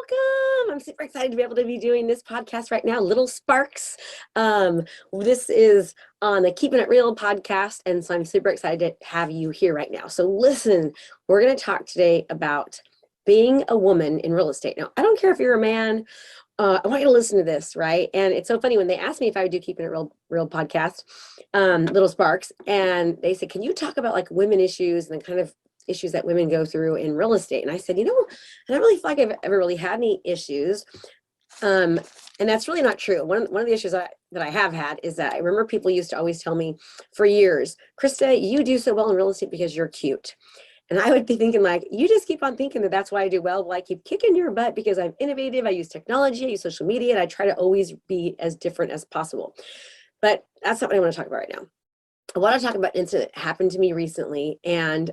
welcome. I'm super excited to be able to be doing this podcast right now, Little Sparks. This is on the Keeping It Real podcast, and so I'm super excited to have you here right now. So listen, we're going to talk today about being a woman in real estate. Now, I don't care if you're a man. I want you to listen to this, right? And it's so funny when they asked me if I would do Keeping It Real podcast, Little Sparks, and they said, "Can you talk about like women issues and the kind of issues that women go through in real estate?" And I said, I don't really feel like I've ever really had any issues. And that's really not true. One of the issues that I have had is that I remember people used to always tell me for years, "Krista, you do so well in real estate because you're cute." And I would be thinking like, you just keep on thinking that that's why I do well. Well, I keep kicking your butt because I'm innovative. I use technology, I use social media, and I try to always be as different as possible. But that's not what I want to talk about right now. I want to talk about an incident that happened to me recently, and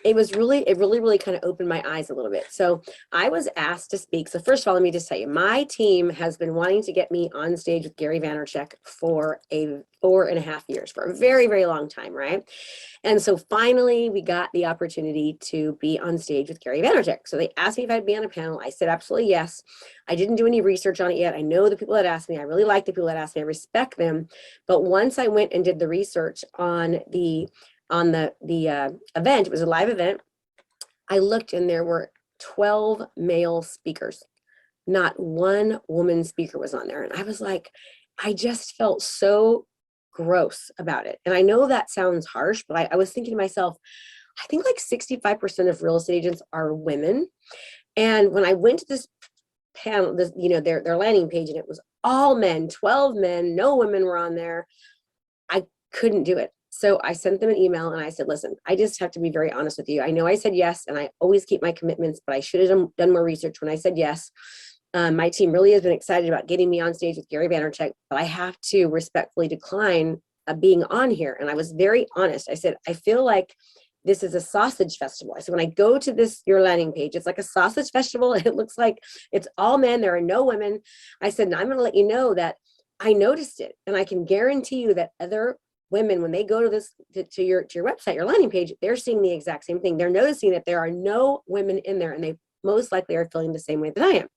it really kind of opened my eyes a little bit. So I was asked to speak. So first of all, let me just tell you, my team has been wanting to get me on stage with Gary Vaynerchuk for 4.5 years, for a very, very long time, right? And so finally, we got the opportunity to be on stage with Gary Vaynerchuk. So they asked me if I'd be on a panel. I said absolutely yes. I didn't do any research on it yet. I know the people that asked me. I really like the people that asked me. I respect them. But once I went and did the research on the event, it was a live event, I looked and there were 12 male speakers. Not one woman speaker was on there. And I was like, I just felt so gross about it. And I know that sounds harsh, but I was thinking to myself, I think like 65% of real estate agents are women. And when I went to this panel, their landing page, and it was all men, 12 men, no women were on there, I couldn't do it. So I sent them an email and I said, listen, I just have to be very honest with you. I know I said yes, and I always keep my commitments, but I should have done more research when I said yes. My team really has been excited about getting me on stage with Gary Vaynerchuk, but I have to respectfully decline being on here. And I was very honest. I said, I feel like this is a sausage festival. I said, when I go to your landing page, it's like a sausage festival. It looks like it's all men. There are no women. I said, and I'm going to let you know that I noticed it. And I can guarantee you that other women, when they go to your website, your landing page, they're seeing the exact same thing. They're noticing that there are no women in there, and they most likely are feeling the same way that I am.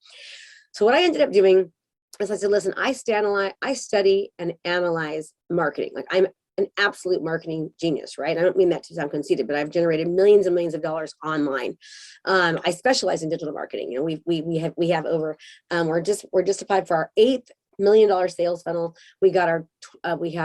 So what I ended up doing is I said, listen, I study and analyze marketing. Like, I'm an absolute marketing genius, right? I don't mean that to sound conceited, but I've generated millions and millions of dollars online. I specialize in digital marketing. We have over, we're just applied for our $8 million sales funnel. We have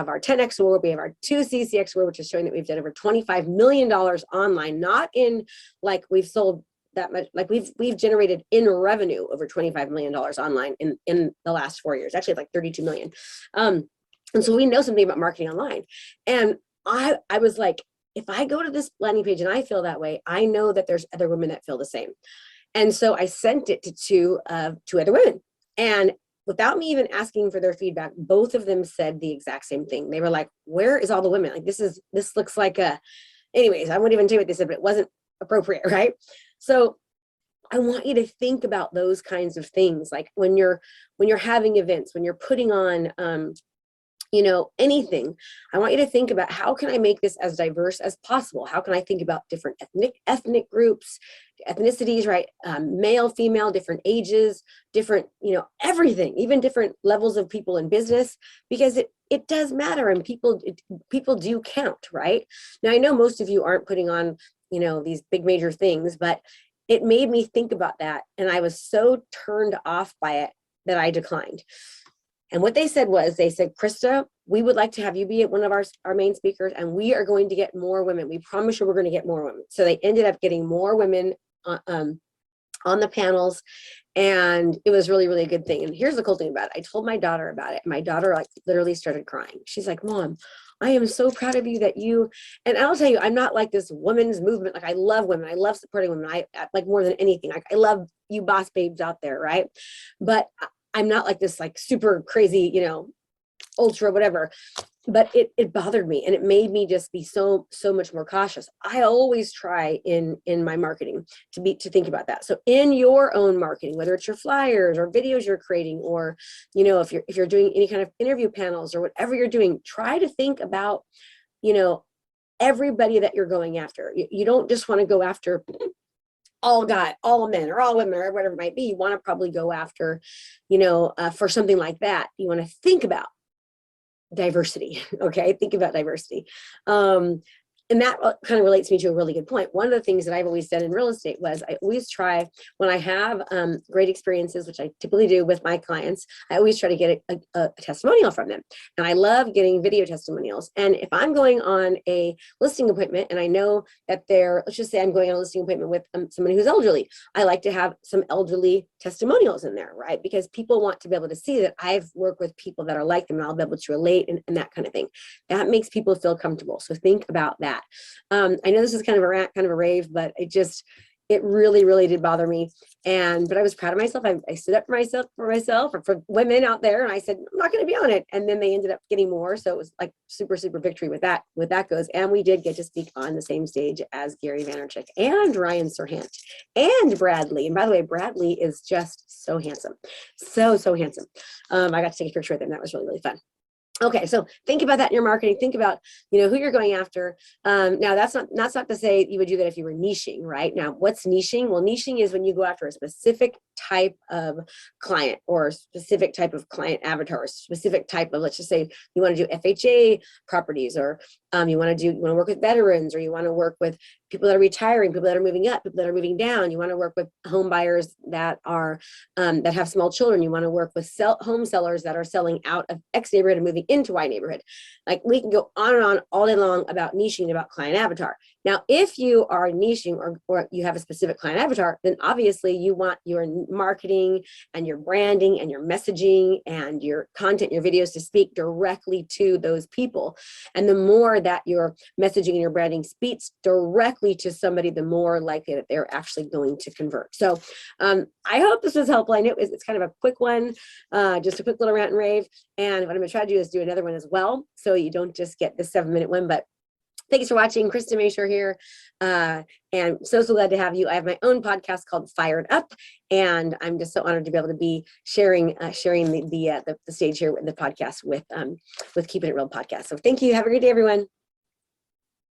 our 10x award. We have our 2 CCX award, which is showing that we've done over $25 million online, not in like we've sold that much, like we've generated in revenue over $25 million online in the last 4 years, actually like 32 million. And so we know something about marketing online. And I was like, if I go to this landing page and I feel that way, I know that there's other women that feel the same. And so I sent it to two other women, and without me even asking for their feedback, both of them said the exact same thing. They were like, where is all the women? Like, this looks like anyways, I won't even tell you what they said, but it wasn't appropriate, right? So I want you to think about those kinds of things. Like when you're having events, when you're putting on, anything, I want you to think about, how can I make this as diverse as possible? How can I think about different ethnic groups, ethnicities, right? Male, female, different ages, different, everything, even different levels of people in business, because it does matter, and people do count, right? Now, I know most of you aren't putting on, these big major things, but it made me think about that. And I was so turned off by it that I declined. And what they said, Krista, we would like to have you be one of our main speakers, and we are going to get more women. We promise you we're going to get more women. So they ended up getting more women on the panels, and it was really, really a good thing. And here's the cool thing about it. I told my daughter about it. My daughter like literally started crying. She's like, Mom, I am so proud of you that you, and I'll tell you, I'm not like this women's movement. Like, I love women. I love supporting women. I like more than anything. Like, I love you boss babes out there, right? But I'm not like this, like super crazy, ultra whatever. But it bothered me, and it made me just be so much more cautious. I always try in my marketing to think about that. So in your own marketing, whether it's your flyers or videos you're creating, or if you're doing any kind of interview panels or whatever you're doing, try to think about everybody that you're going after. You don't just want to go after all guy, all men or all women or whatever it might be, you want to probably go after, for something like that, you want to think about diversity. Okay. Think about diversity. And that kind of relates me to a really good point. One of the things that I've always done in real estate was I always try, when I have great experiences, which I typically do with my clients, I always try to get a testimonial from them. And I love getting video testimonials. And if I'm going on a listing appointment and I know that let's just say I'm going on a listing appointment with somebody who's elderly, I like to have some elderly testimonials in there, right? Because people want to be able to see that I've worked with people that are like them and I'll be able to relate and that kind of thing. That makes people feel comfortable. So think about that. I know this is kind of a rave, but it really, really did bother me. But I was proud of myself. I stood up for myself, or for women out there. And I said, I'm not going to be on it. And then they ended up getting more. So it was like super, super victory with that goes. And we did get to speak on the same stage as Gary Vaynerchuk and Ryan Serhant and Bradley. And by the way, Bradley is just so handsome. So, so handsome. I got to take a picture with him. That was really, really fun. Okay, so think about that in your marketing. Think about, who you're going after. Now, that's not to say you would do that if you were niching, right? Now, what's niching? Well, niching is when you go after a specific type of client or a specific type of client avatar, a specific type of, let's just say you want to do FHA properties, or you want to work with veterans, or you want to work with people that are retiring, people that are moving up, people that are moving down. You want to work with home buyers that have small children. You want to work with home sellers that are selling out of X neighborhood and moving into Y neighborhood. Like, we can go on and on all day long about niching, about client avatar. Now, if you are niching or you have a specific client avatar, then obviously you want your marketing and your branding and your messaging and your content, your videos to speak directly to those people. And the more that your messaging and your branding speaks directly to somebody, the more likely that they're actually going to convert. So I hope this was helpful. I know it's kind of a quick one, just a quick little rant and rave. And what I'm going to try to do is do another one as well, so you don't just get the 7-minute one. But thanks for watching. Krista Mashore here. And so glad to have you. I have my own podcast called Fired Up, and I'm just so honored to be able to be sharing the stage here in the podcast with Keeping It Real podcast. So thank you. Have a great day, everyone.